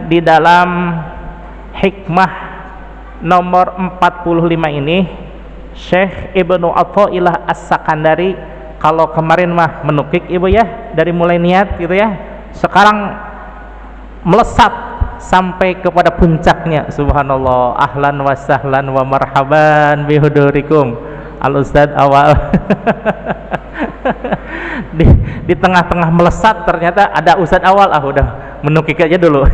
di dalam hikmah nomor 45 ini Syekh Ibnu Athaillah As-Sakandari, kalau kemarin mah menukik ibu ya dari mulai niat gitu ya, sekarang melesat sampai kepada puncaknya. Subhanallah, ahlan wa sahlan wa marhaban bihudurikum al ustad awal. di tengah-tengah melesat ternyata ada ustad awal, udah menukik aja dulu.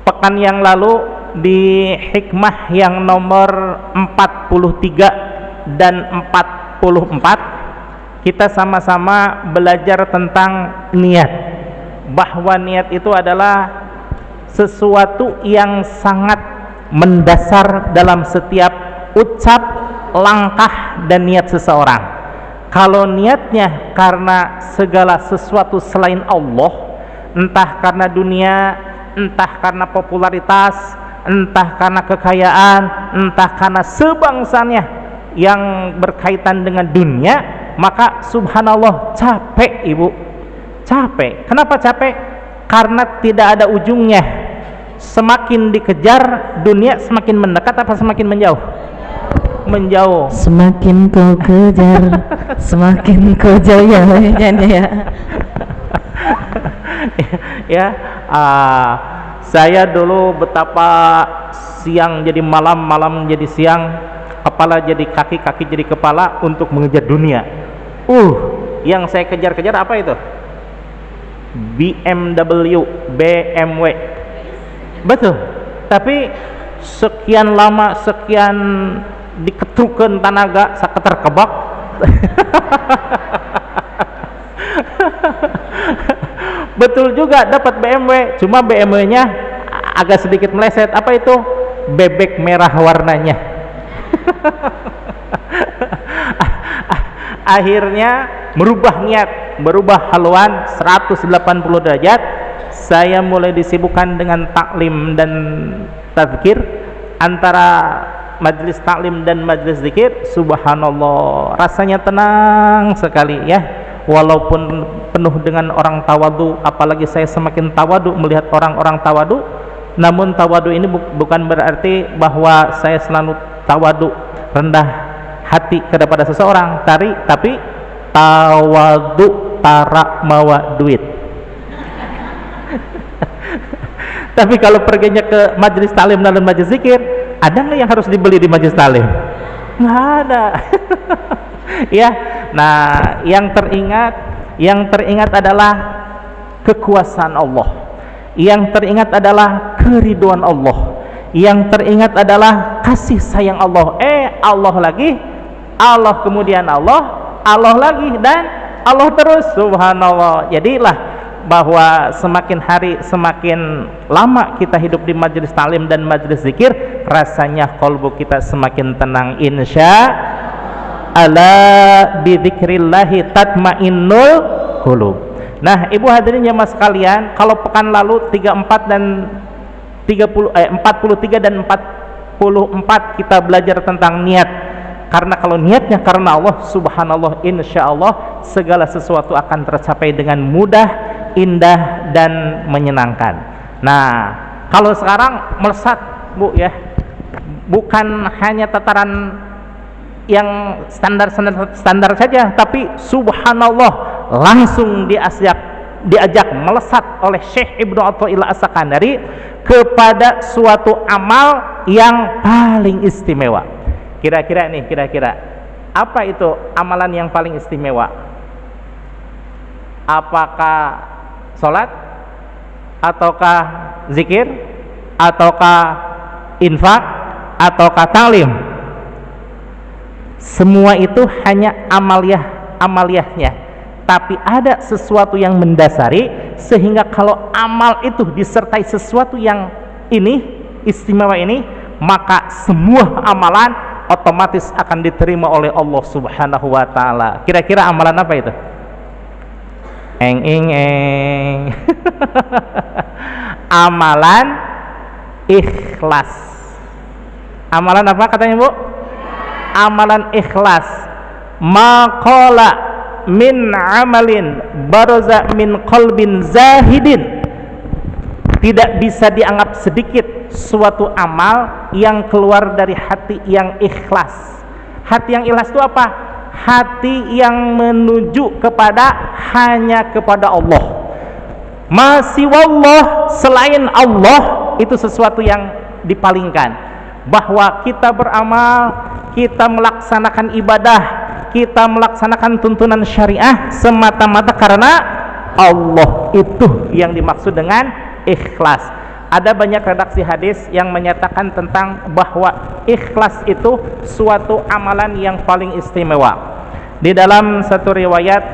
Pekan yang lalu di hikmah yang nomor 43 dan 44 kita sama-sama belajar tentang niat, bahwa niat itu adalah sesuatu yang sangat mendasar dalam setiap ucap, langkah, dan niat seseorang. Kalau niatnya karena segala sesuatu selain Allah, entah karena dunia, entah karena popularitas, entah karena kekayaan, entah karena sebangsannya yang berkaitan dengan dunia, maka subhanallah capek ibu, capek. Kenapa capek? Karena tidak ada ujungnya. Semakin dikejar dunia semakin mendekat apa semakin menjauh? Menjauh. Semakin kau kejar semakin kau jauh ya. Ya, saya dulu betapa siang jadi malam, malam jadi siang, kepala jadi kaki, kaki jadi kepala untuk mengejar dunia. Yang saya kejar-kejar apa itu? BMW. Betul. Tapi sekian lama, sekian diketukan tanaga saketer kebak. Betul juga dapat BMW, cuma BMW-nya agak sedikit meleset. Apa itu? Bebek merah warnanya. Akhirnya merubah niat, berubah haluan 180 derajat. Saya mulai disibukkan dengan taklim dan tazkir. Antara majelis taklim dan majelis zikir, subhanallah, rasanya tenang sekali ya. Walaupun penuh dengan orang tawadu, apalagi saya semakin tawadu melihat orang-orang tawadu. Namun tawadu ini bukan berarti bahwa saya selalu tawadu, rendah hati kepada seseorang, tapi tawadu tarak mawa duit. Tapi kalau perginya ke majelis taklim dan majelis zikir, ada nggak yang harus dibeli di majelis taklim? Nggak ada. Ya, nah yang teringat adalah kekuasaan Allah, yang teringat adalah keriduan Allah, yang teringat adalah kasih sayang Allah. Allah lagi, Allah kemudian Allah lagi, dan Allah terus, subhanallah. Jadilah bahwa semakin hari semakin lama kita hidup di majelis taklim dan majelis zikir, rasanya qalbu kita semakin tenang, insya ala bidzikrillahi tatmainnul qulub. Nah, ibu hadirin jamaah sekalian, kalau pekan lalu 43 dan 44 kita belajar tentang niat. Karena kalau niatnya karena Allah, subhanallah, insya Allah segala sesuatu akan tercapai dengan mudah, indah, dan menyenangkan. Nah, kalau sekarang melesat bu ya, bukan hanya tataran yang standar saja, tapi subhanallah langsung diajak melesat oleh Syekh Ibnu Athaillah As-Sakandari kepada suatu amal yang paling istimewa. Kira-kira apa itu amalan yang paling istimewa? Apakah sholat, ataukah zikir, ataukah infak, ataukah taklim? Semua itu hanya amaliyahnya, tapi ada sesuatu yang mendasari, sehingga kalau amal itu disertai sesuatu yang ini istimewa ini, maka semua amalan otomatis akan diterima oleh Allah Subhanahu wa taala. Kira-kira amalan apa itu? Amalan ikhlas. Amalan apa katanya bu? Amalan ikhlas. maqala min amalin baraza min qalbin zahidin, tidak bisa dianggap sedikit suatu amal yang keluar dari hati yang ikhlas. Hati yang ikhlas itu apa? Hati yang menuju kepada hanya kepada Allah. Masih wallah, selain Allah itu sesuatu yang dipalingkan. Bahwa kita beramal, kita melaksanakan ibadah, kita melaksanakan tuntunan syariah semata-mata karena Allah, itu yang dimaksud dengan ikhlas. Ada banyak redaksi hadis yang menyatakan tentang bahwa ikhlas itu suatu amalan yang paling istimewa. Di dalam satu riwayat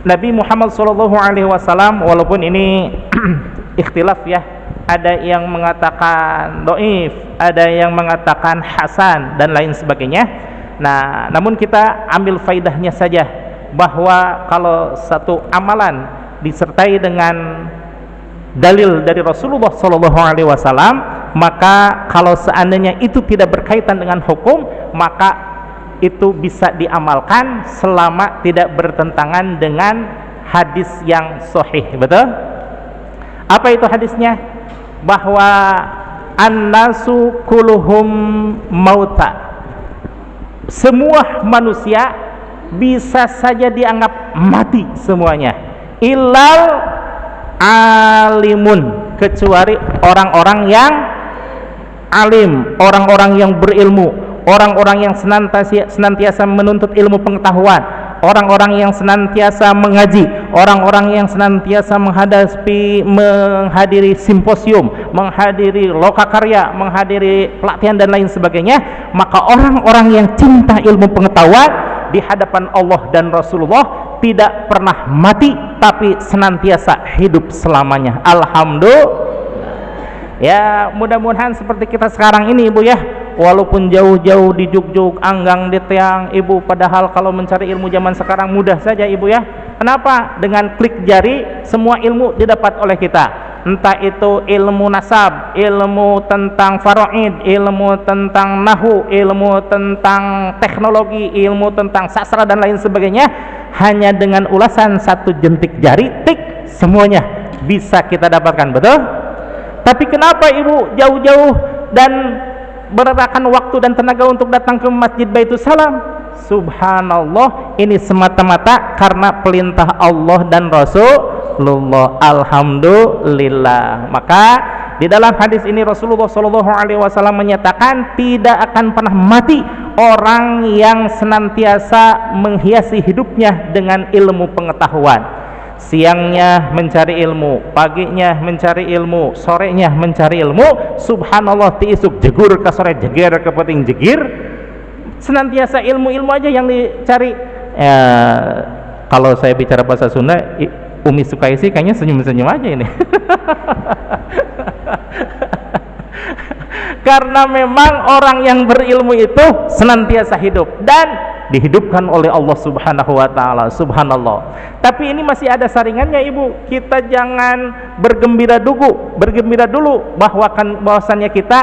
Nabi Muhammad SAW, walaupun ini ikhtilaf ya, ada yang mengatakan dhaif, ada yang mengatakan hasan dan lain sebagainya. Nah, namun kita ambil faidahnya saja, bahwa kalau satu amalan disertai dengan dalil dari Rasulullah SAW, maka kalau seandainya itu tidak berkaitan dengan hukum, maka itu bisa diamalkan selama tidak bertentangan dengan hadis yang sahih. Betul? Apa itu hadisnya? Bahwa an-nasu kulluhum mauta, semua manusia bisa saja dianggap mati semuanya, illal alimun, kecuali orang-orang yang alim, orang-orang yang berilmu, orang-orang yang senantiasa menuntut ilmu pengetahuan, orang-orang yang senantiasa mengaji, orang-orang yang senantiasa menghadiri simposium, menghadiri lokakarya, menghadiri pelatihan dan lain sebagainya. Maka orang-orang yang cinta ilmu pengetahuan di hadapan Allah dan Rasulullah tidak pernah mati, tapi senantiasa hidup selamanya. Alhamdulillah. Ya, mudah-mudahan seperti kita sekarang ini, Ibu ya, walaupun jauh-jauh di Jugjug, Anggang, di Teang, Ibu, padahal kalau mencari ilmu zaman sekarang mudah saja, Ibu ya. Kenapa? Dengan klik jari semua ilmu didapat oleh kita. Entah itu ilmu nasab, ilmu tentang faraid, ilmu tentang nahu, ilmu tentang teknologi, ilmu tentang sastra dan lain sebagainya, hanya dengan ulasan satu jentik jari, tik, semuanya bisa kita dapatkan. Betul? Tapi kenapa Ibu jauh-jauh dan berarahkan waktu dan tenaga untuk datang ke Masjid Baitul Salam? Subhanallah, ini semata-mata karena perintah Allah dan Rasulullah. Alhamdulillah. Maka di dalam hadis ini Rasulullah SAW menyatakan tidak akan pernah mati orang yang senantiasa menghiasi hidupnya dengan ilmu pengetahuan. Siangnya mencari ilmu, paginya mencari ilmu, sorenya mencari ilmu. Subhanallah, tiisuk jegur ke sore jeger ke peting jegir, senantiasa ilmu-ilmu aja yang dicari. Kalau saya bicara bahasa Sunda, Umi Sukaisi kayaknya senyum-senyum aja ini. Karena memang orang yang berilmu itu senantiasa hidup dan dihidupkan oleh Allah Subhanahu wa taala. Subhanallah. Tapi ini masih ada saringannya, Ibu. Kita jangan bergembira dulu bahwasannya kita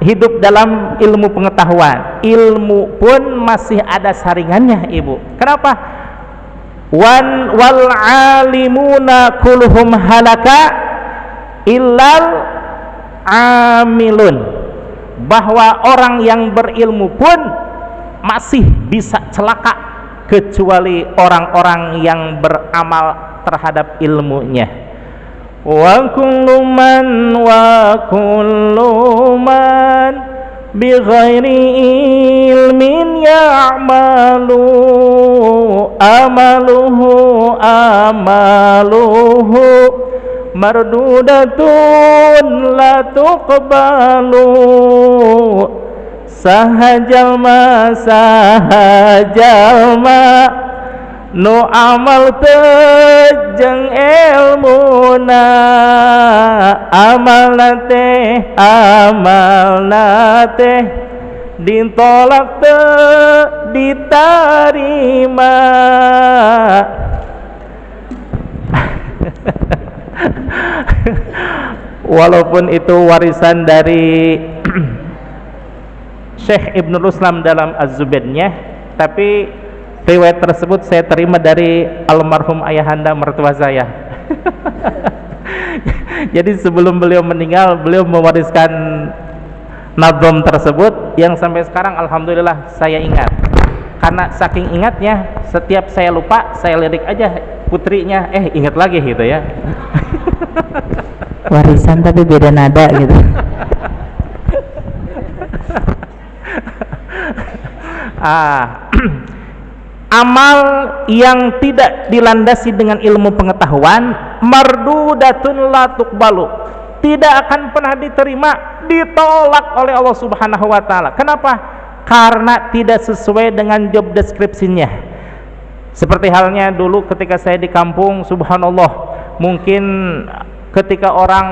hidup dalam ilmu pengetahuan. Ilmu pun masih ada saringannya, Ibu. Kenapa? Wal alimuna kulluhum halaka illal amilun. Bahwa orang yang berilmu pun masih bisa celaka kecuali orang-orang yang beramal terhadap ilmunya. Wa kullu man bi ghairi ilmin ya'malu amaluhu mardudatun la tuqbalu sahajal ma nu amal tejeng ilmuna amal nate ditolak diterima. Walaupun itu warisan dari Syekh Ibnul Islam dalam Az-Zubaidnya, tapi riwayat tersebut saya terima dari almarhum ayahanda mertua saya. Jadi sebelum beliau meninggal, beliau mewariskan nazm tersebut yang sampai sekarang alhamdulillah saya ingat. Karena saking ingatnya, setiap saya lupa, saya lirik aja putrinya, ingat lagi gitu ya. Warisan tapi beda nada gitu. Amal yang tidak dilandasi dengan ilmu pengetahuan, mardudatun la tuqbalu, tidak akan pernah diterima, ditolak oleh Allah Subhanahu wa taala. Kenapa? Karena tidak sesuai dengan job description-nya. Seperti halnya dulu ketika saya di kampung, subhanallah, mungkin ketika orang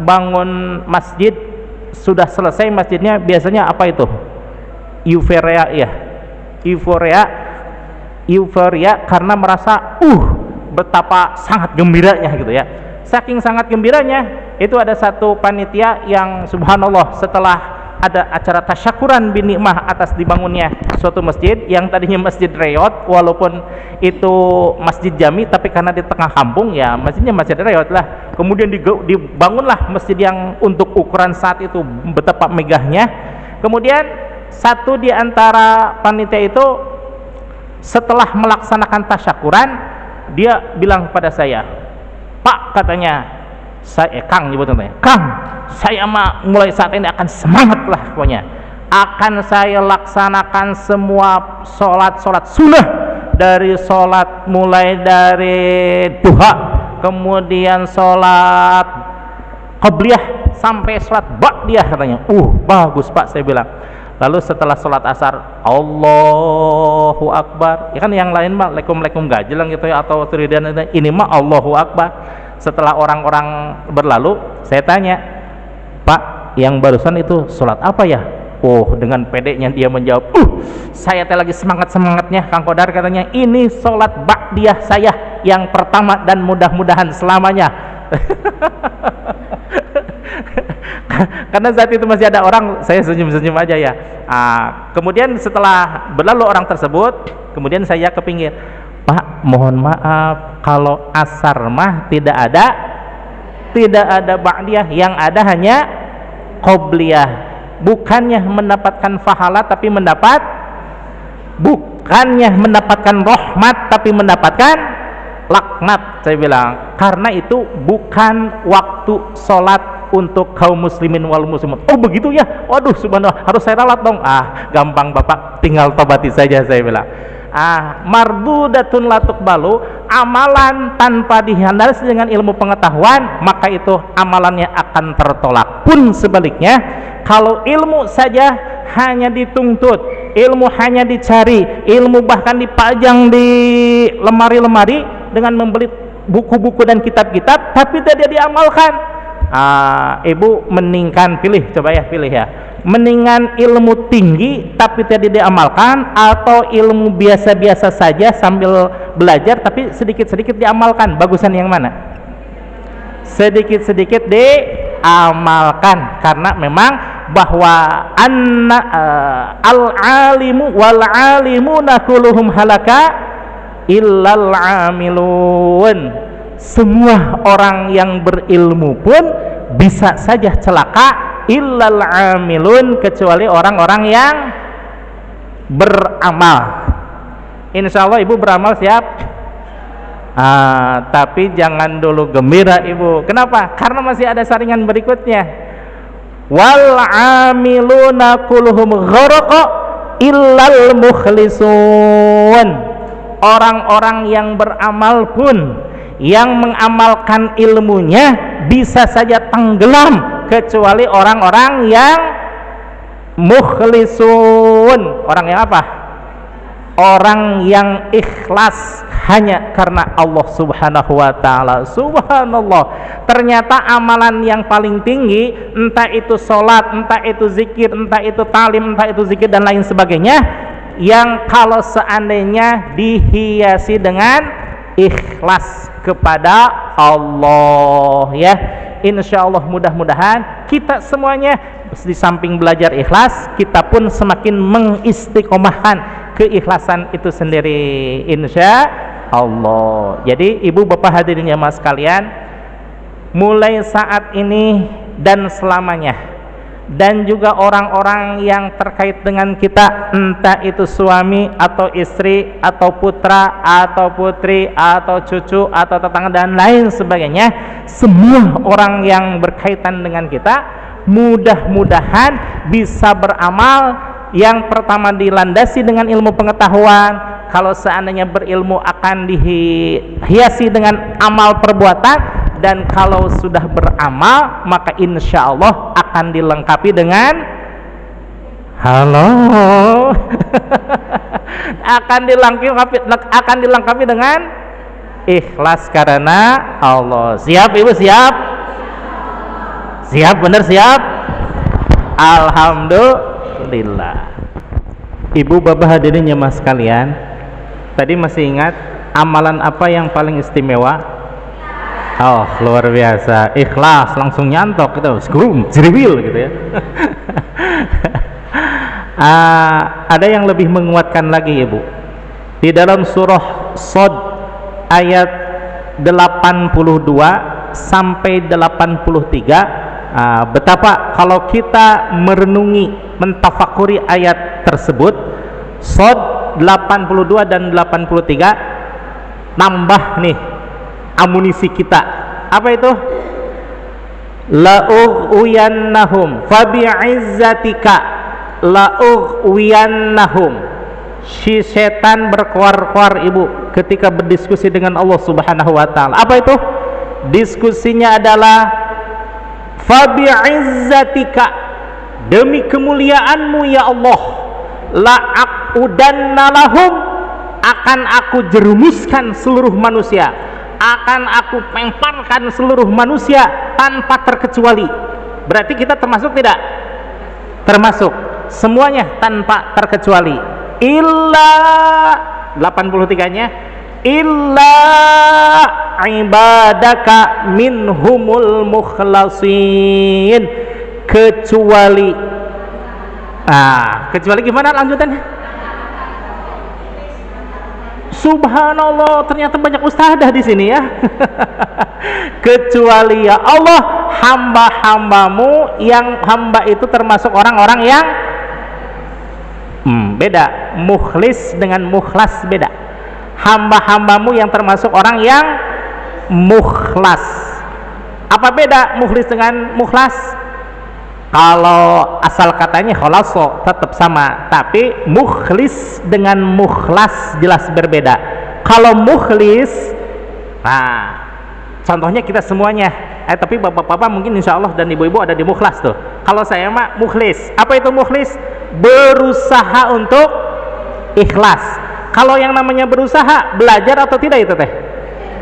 bangun masjid, sudah selesai masjidnya, biasanya apa itu? Euforia, ya. Euforia karena merasa betapa sangat gembiranya gitu ya. Saking sangat gembiranya, itu ada satu panitia yang subhanallah, setelah ada acara tasyakuran binikmah atas dibangunnya suatu masjid yang tadinya masjid reyot, walaupun itu masjid jami, tapi karena di tengah kampung ya masjidnya masjid reyot lah. Kemudian dibangunlah masjid yang untuk ukuran saat itu betapa megahnya. Kemudian satu di antara panitia itu setelah melaksanakan tasyakuran, dia bilang kepada saya, "Pak," katanya, Kang nyebutnya, "Kang, saya mulai saat ini akan semangat lah pokoknya, akan saya laksanakan semua sholat sunnah, dari sholat mulai dari duha, kemudian sholat qabliyah sampai sholat ba'diyah," katanya. Bagus Pak, saya bilang. Lalu setelah sholat asar, Allahu Akbar. Ya kan yang lain mah lekum gajelang gitu ya, atau turidan, ini mah Allahu Akbar. Setelah orang-orang berlalu, saya tanya, "Pak, yang barusan itu sholat apa ya?" Dengan pedenya dia menjawab, "Saya teh lagi semangat-semangatnya Kang Kodar," katanya, "ini sholat ba'diyah saya yang pertama dan mudah-mudahan selamanya." Karena saat itu masih ada orang, saya senyum-senyum aja ya. Kemudian setelah berlalu orang tersebut, kemudian saya ke pinggir, "Pak, mohon maaf, kalau asar mah tidak ada ba'diyah, yang ada hanya qobliyah. Bukannya mendapatkan pahala, tapi bukannya mendapatkan rahmat, tapi mendapatkan laknat," saya bilang. Karena itu bukan waktu sholat untuk kaum muslimin wal muslimat. Begitu ya? Waduh, subhanallah, harus saya ralat dong. Gampang Bapak, tinggal tobati saja, saya bilang. Mardudatun la tuqbalu, amalan tanpa dilandasi dengan ilmu pengetahuan, maka itu amalannya akan tertolak. Pun sebaliknya, kalau ilmu saja hanya dituntut, ilmu hanya dicari, ilmu bahkan dipajang di lemari-lemari dengan membeli buku-buku dan kitab-kitab, tapi tidak diamalkan, ibu mendingan pilih ya, mendingan ilmu tinggi tapi tidak diamalkan, atau ilmu biasa-biasa saja sambil belajar tapi sedikit-sedikit diamalkan. Bagusan yang mana? Sedikit-sedikit diamalkan, karena memang bahwa al-alimu wal-alimuna kulluhum halaka illal amilun. Semua orang yang berilmu pun bisa saja celaka, illal amilun, kecuali orang-orang yang beramal. Insya Allah ibu beramal siap? Tapi jangan dulu gembira ibu. Kenapa? Karena masih ada saringan berikutnya. Wal amiluna kulluhum gharaqa illal mukhlisun. Orang-orang yang beramal pun, yang mengamalkan ilmunya, bisa saja tenggelam, kecuali orang-orang yang mukhlisun. Orang yang apa? Orang yang ikhlas hanya karena Allah Subhanahu wa ta'ala. Subhanallah, ternyata amalan yang paling tinggi, entah itu sholat, entah itu zikir, entah itu talim, entah itu zikir dan lain sebagainya, yang kalau seandainya dihiasi dengan ikhlas kepada Allah, ya, insya Allah mudah-mudahan kita semuanya di samping belajar ikhlas, kita pun semakin mengistiqomahkan keikhlasan itu sendiri, insya Allah. Jadi ibu bapak hadirin jamaah sekalian, mulai saat ini dan selamanya, dan juga orang-orang yang terkait dengan kita, entah itu suami atau istri atau putra atau putri atau cucu atau tetangga dan lain sebagainya, semua orang yang berkaitan dengan kita mudah-mudahan bisa beramal yang pertama dilandasi dengan ilmu pengetahuan. Kalau seandainya berilmu akan dihiasi dengan amal perbuatan, dan kalau sudah beramal maka insya Allah akan dilengkapi dengan akan dilengkapi dengan ikhlas karena Allah. Siap ibu, siap? Siap, bener siap? Alhamdulillah. Ibu bapak hadirin jemaah sekalian, tadi masih ingat amalan apa yang paling istimewa? Oh, luar biasa, ikhlas, langsung nyantok gitu, skrum, jeriwil gitu ya. Ada yang lebih menguatkan lagi ibu, di dalam surah Shad ayat 82 sampai 83. Betapa kalau kita merenungi, mentafakuri ayat tersebut, Shad 82 dan 83, nambah nih amunisi kita. Apa itu? La'ughwiyannahum fabi'izzatika la'ughwiyannahum. Si setan berkuar-kuar ibu ketika berdiskusi dengan Allah Subhanahu wa ta'ala. Apa itu? Diskusinya adalah fabi'izzatika, demi kemuliaanmu ya Allah, la'aqudanna lahum, akan aku jerumuskan seluruh manusia, akan aku pemparkan seluruh manusia tanpa terkecuali. Berarti kita termasuk tidak? Termasuk, semuanya tanpa terkecuali. Illa 83-nya, illa ibadaka minhumul mukhlasin, kecuali kecuali gimana lanjutannya? Subhanallah, ternyata banyak ustadzah di sini ya. Kecuali ya Allah, hamba-hambamu yang hamba itu termasuk orang-orang yang beda, mukhlis dengan mukhlas beda. Hamba-hambamu yang termasuk orang yang mukhlas. Apa beda mukhlis dengan mukhlas? Kalau asal katanya khalaso tetap sama, tapi mukhlis dengan mukhlas jelas berbeda. Kalau mukhlis, contohnya kita semuanya, tapi bapak-bapak mungkin insya Allah dan ibu-ibu ada di mukhlas tuh. Kalau saya mah mukhlis. Apa itu mukhlis? Berusaha untuk ikhlas. Kalau yang namanya berusaha, belajar atau tidak itu teh?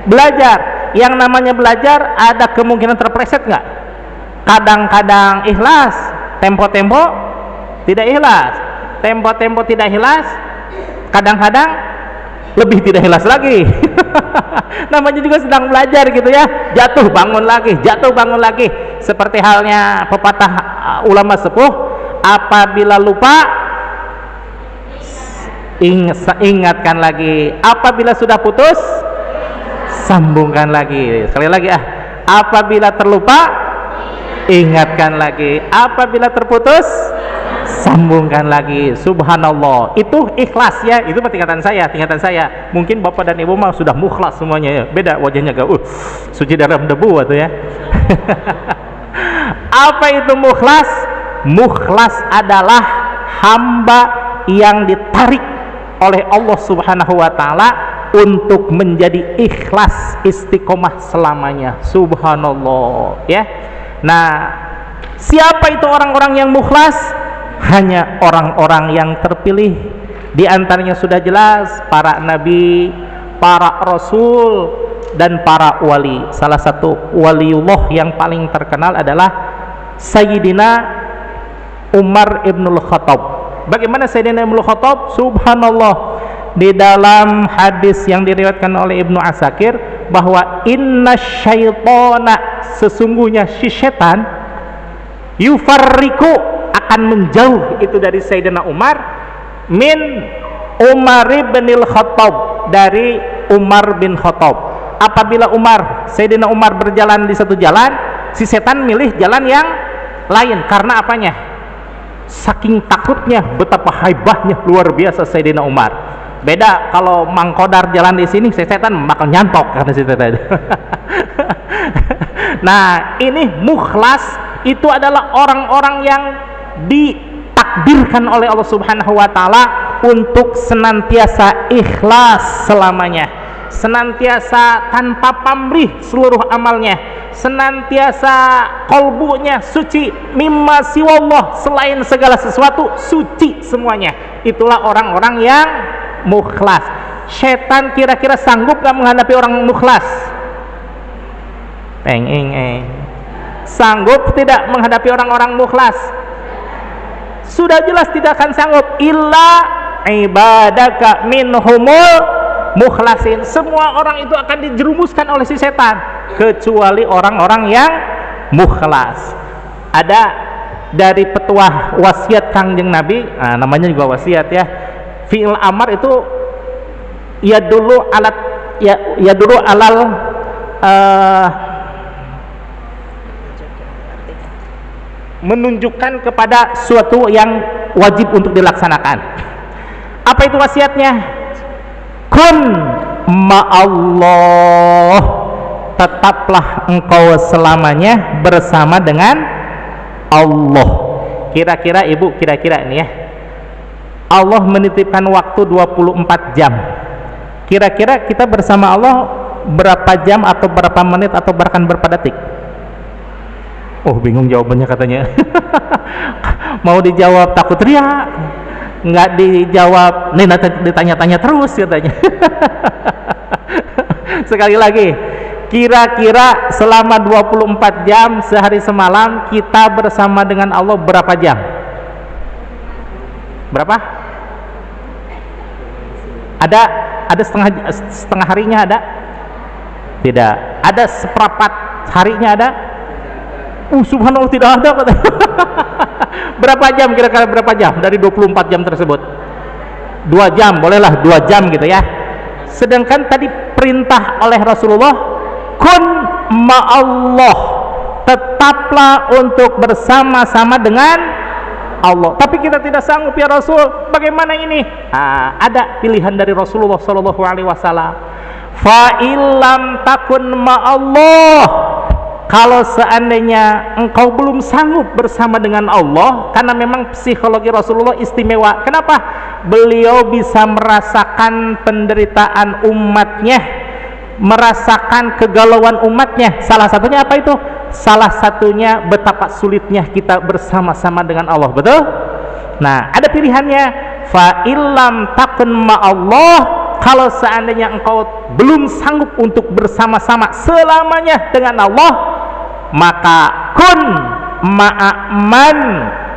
Belajar. Yang namanya belajar ada kemungkinan terpleset nggak? Kadang-kadang ikhlas, tempo-tempo tidak ikhlas, tempo-tempo tidak ikhlas, kadang-kadang lebih tidak ikhlas lagi. Namanya juga sedang belajar gitu ya, jatuh bangun lagi, seperti halnya pepatah ulama sepuh, apabila lupa ingatkan lagi, apabila sudah putus sambungkan lagi. Sekali lagi apabila terlupa ingatkan lagi, apabila terputus sambungkan lagi. Subhanallah, itu ikhlas ya. Itu tingkatan saya. Mungkin bapak dan ibu mah sudah mukhlas semuanya ya, beda wajahnya suci dalam debu atau ya. Apa itu mukhlas? Mukhlas adalah hamba yang ditarik oleh Allah Subhanahu wa ta'ala untuk menjadi ikhlas, istiqomah selamanya. Subhanallah ya. Nah, siapa itu orang-orang yang mukhlas? Hanya orang-orang yang terpilih. Di antaranya sudah jelas para nabi, para rasul, dan para wali. Salah satu waliullah yang paling terkenal adalah Sayyidina Umar ibnul Khattab. Bagaimana Sayyidina Ibnu Khattab? Subhanallah, di dalam hadis yang diriwayatkan oleh Ibnu Asakir bahwa inna syaitana, sesungguhnya si setan, yufarriku, akan menjauh itu dari Sayyidina Umar, min Umar bin Khattab, dari Umar bin Khattab. Apabila Sayyidina Umar berjalan di satu jalan, si setan milih jalan yang lain. Karena apanya? Saking takutnya, betapa haibahnya, luar biasa Sayyidina Umar. Beda kalau Mang Kodar jalan di sini, si setan bakal nyantok karena si setan. Nah, ini mukhlas itu adalah orang-orang yang ditakdirkan oleh Allah Subhanahu wa taala untuk senantiasa ikhlas selamanya, senantiasa tanpa pamrih seluruh amalnya, senantiasa kolbunya suci, mimma siwallah, selain segala sesuatu suci semuanya. Itulah orang-orang yang mukhlas. Setan kira-kira sanggup gak menghadapi orang mukhlas? Sanggup tidak menghadapi orang-orang mukhlas? Sudah jelas tidak akan sanggup. Illa ibadaka minhumul mukhlasin. Semua orang itu akan dijerumuskan oleh si setan, kecuali orang-orang yang mukhlas. Ada dari petuah wasiat Kangjeng Nabi, namanya juga wasiat ya, fi'il amar itu ya dulu alal menunjukkan kepada suatu yang wajib untuk dilaksanakan. Apa itu wasiatnya? Kun ma'allah, tetaplah engkau selamanya bersama dengan Allah. Kira-kira ibu, kira-kira ini ya, Allah menitipkan waktu 24 jam. Kira-kira kita bersama Allah berapa jam atau berapa menit atau bahkan berapa detik? Oh, bingung jawabannya katanya. Mau dijawab takut riak, nggak dijawab nih, ditanya-tanya terus katanya. Sekali lagi, kira-kira selama 24 jam sehari semalam kita bersama dengan Allah berapa jam? Berapa? Ada setengah harinya ada? Tidak. Ada seperempat harinya ada? Subhanallah, tidak ada. Berapa jam kira-kira, berapa jam dari 24 jam tersebut? 2 jam, bolehlah 2 jam gitu ya. Sedangkan tadi perintah oleh Rasulullah, kun ma'allah, tetaplah untuk bersama-sama dengan Allah. Tapi kita tidak sanggup ya Rasul, bagaimana ini? Ada pilihan dari Rasulullah Shallallahu Alaihi Wasallam. Fa illam takun ma'allah, kalau seandainya engkau belum sanggup bersama dengan Allah, karena memang psikologi Rasulullah istimewa. Kenapa? Beliau bisa merasakan penderitaan umatnya, merasakan kegalauan umatnya. Salah satunya apa itu? Salah satunya betapa sulitnya kita bersama-sama dengan Allah. Betul? Nah, ada pilihannya. Fa illam takun ma'allah, kalau seandainya engkau belum sanggup untuk bersama-sama selamanya dengan Allah, maka kun ma'aman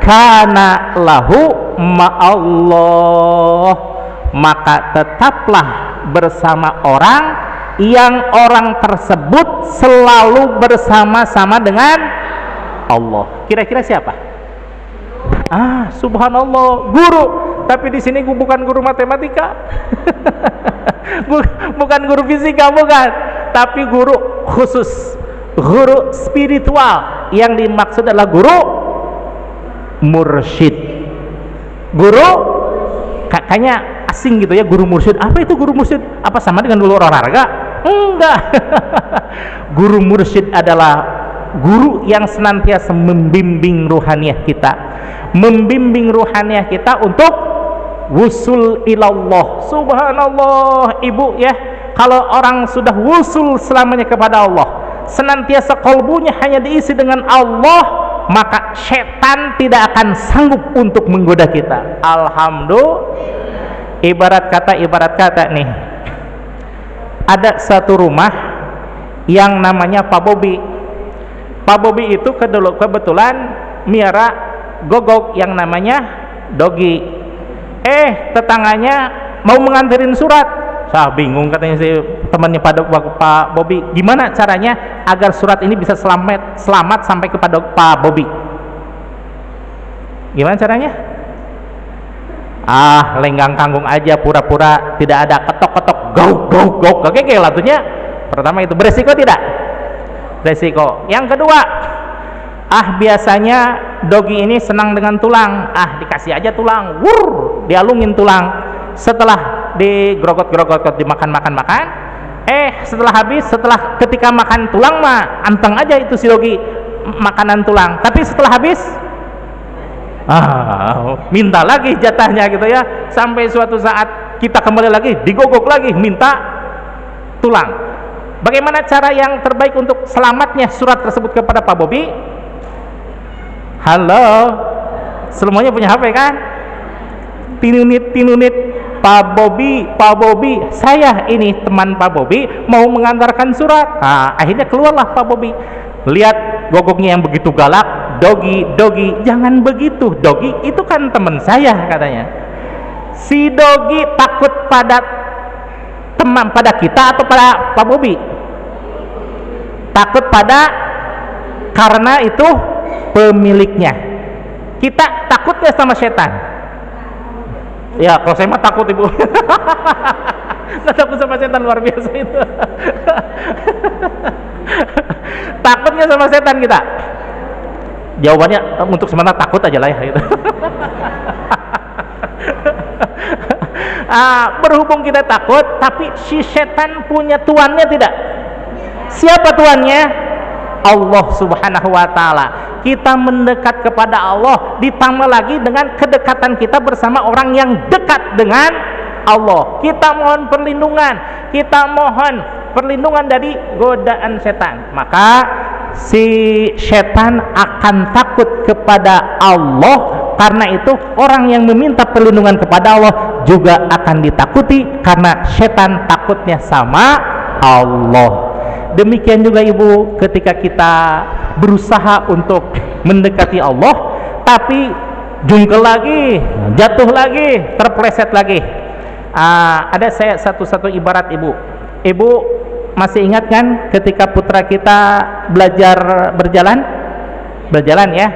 kana lahu ma'allah, maka tetaplah bersama orang yang orang tersebut selalu bersama-sama dengan Allah. Kira-kira siapa? Subhanallah, guru. Tapi di sini bukan guru matematika. Bukan guru fisika, bukan. Tapi guru khusus, guru spiritual. Yang dimaksud adalah guru mursyid. Guru kayaknya asing gitu ya, guru mursyid. Apa itu guru mursyid? Apa sama dengan guru olahraga? Enggak. Guru mursyid adalah guru yang senantiasa membimbing ruhaniah kita, membimbing ruhaniah kita untuk wusul ilallah. Subhanallah, ibu ya, kalau orang sudah wusul selamanya kepada Allah, senantiasa kolbunya hanya diisi dengan Allah, maka setan tidak akan sanggup untuk menggoda kita. Alhamdulillah. Ibarat kata nih, ada satu rumah yang namanya Pak Bobi. Pak Bobi itu kebetulan miara gogok yang namanya Dogi. Tetangganya mau menganterin surat. Saya bingung, katanya si temannya Pak Bobi, gimana caranya agar surat ini bisa selamat sampai kepada Pak Bobi. Gimana caranya? Lenggang kanggung aja, pura-pura tidak ada, ketok-ketok, go, oke latunya. Pertama itu beresiko tidak? Beresiko. Yang kedua, biasanya dogi ini senang dengan tulang. Dikasih aja tulang, dialungin tulang. Setelah digrogot-grogot, dimakan. Setelah ketika makan tulang mah anteng aja itu si dogi makanan tulang. Tapi setelah habis minta lagi jatahnya gitu ya. Sampai suatu saat kita kembali lagi, digogok lagi, minta tulang. Bagaimana cara yang terbaik untuk selamatnya surat tersebut kepada Pak Bobi? Halo, semuanya punya HP kan? Tinunit, Pak Bobi, saya ini teman Pak Bobi mau mengantarkan surat. Akhirnya keluarlah Pak Bobi. Lihat gogoknya yang begitu galak. Dogi, jangan begitu. Dogi itu kan teman saya katanya. Si Dogi takut pada kita atau pada Pak Bobi? Takut karena itu pemiliknya. Kita takut gak sama setan? Ya, kalau saya mah takut, Ibu. Nggak takut sama setan, luar biasa itu. Takutnya sama setan kita? Jawabannya untuk sementara takut aja lah ya gitu. Berhubung kita takut, tapi si setan punya tuannya tidak? Siapa tuannya? Allah Subhanahu wa Ta'ala. Kita mendekat kepada Allah, ditambah lagi dengan kedekatan kita bersama orang yang dekat dengan Allah. Kita mohon perlindungan dari godaan setan. Maka si setan akan takut kepada Allah. Karena itu orang yang meminta perlindungan kepada Allah juga akan ditakuti, karena setan takutnya sama Allah. Demikian juga Ibu, ketika kita berusaha untuk mendekati Allah tapi jungkel lagi, jatuh lagi, terpleset lagi. Ada saya satu ibarat Ibu masih ingat kan ketika putra kita belajar berjalan ya,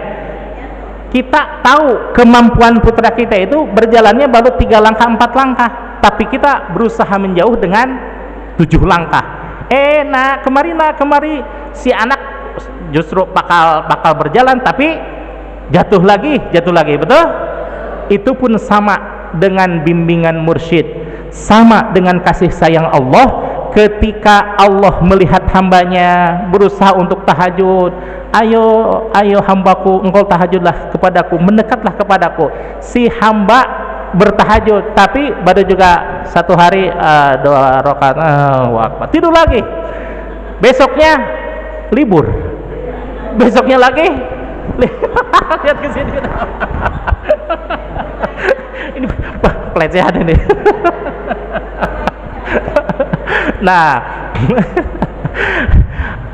kita tahu kemampuan putra kita itu berjalannya baru 3 langkah 4 langkah, tapi kita berusaha menjauh dengan 7 langkah. Kemari si anak justru bakal berjalan tapi jatuh lagi, betul? Itu pun sama dengan bimbingan mursyid, sama dengan kasih sayang Allah. Ketika Allah melihat hambanya berusaha untuk tahajud, ayo hambaku, engkau tahajudlah kepadaku, mendekatlah kepadaku. Si hamba bertahajud tapi baru juga 1 hari 2 rakaat, tidur lagi. Besoknya libur, besoknya lagi lihat ke sini. Ini pelecehan ini. Nah,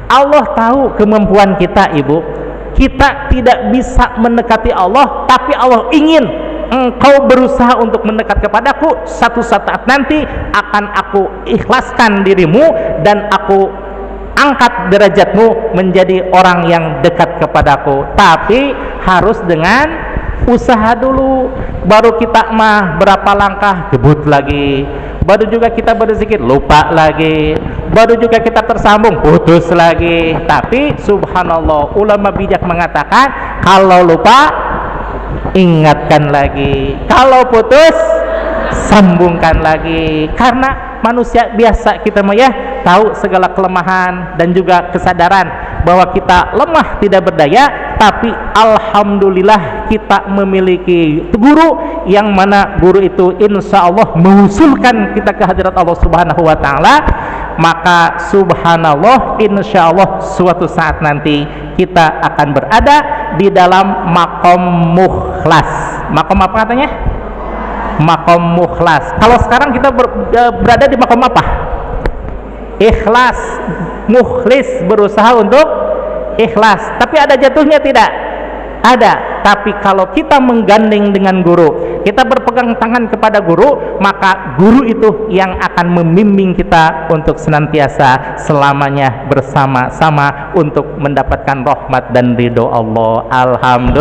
Allah tahu kemampuan kita Ibu. Kita tidak bisa mendekati Allah, tapi Allah ingin engkau berusaha untuk mendekat kepadaku. Satu saat nanti akan aku ikhlaskan dirimu dan aku angkat derajatmu menjadi orang yang dekat kepadaku. Tapi harus dengan usaha dulu. Baru kita berapa langkah gebut lagi, baru juga kita berzikir lupa lagi, baru juga kita tersambung putus lagi. Tapi subhanallah, ulama bijak mengatakan kalau lupa ingatkan lagi, kalau putus sambungkan lagi. Karena manusia biasa kita tahu segala kelemahan dan juga kesadaran bahwa kita lemah tidak berdaya. Tapi alhamdulillah kita memiliki guru yang mana guru itu insya Allah mengusulkan kita ke hadirat Allah Subhanahu wa Ta'ala. Maka subhanallah, insya Allah suatu saat nanti kita akan berada di dalam makom mukhlas. Makom apa katanya? Makom mukhlas. Kalau sekarang kita berada di makom apa? Ikhlas, mukhlis, berusaha untuk ikhlas. Tapi ada jatuhnya tidak? Ada. Tapi kalau kita menggandeng dengan guru, kita berpegang tangan kepada guru, maka guru itu yang akan membimbing kita untuk senantiasa selamanya bersama-sama untuk mendapatkan rahmat dan ridho Allah. Alhamdulillah.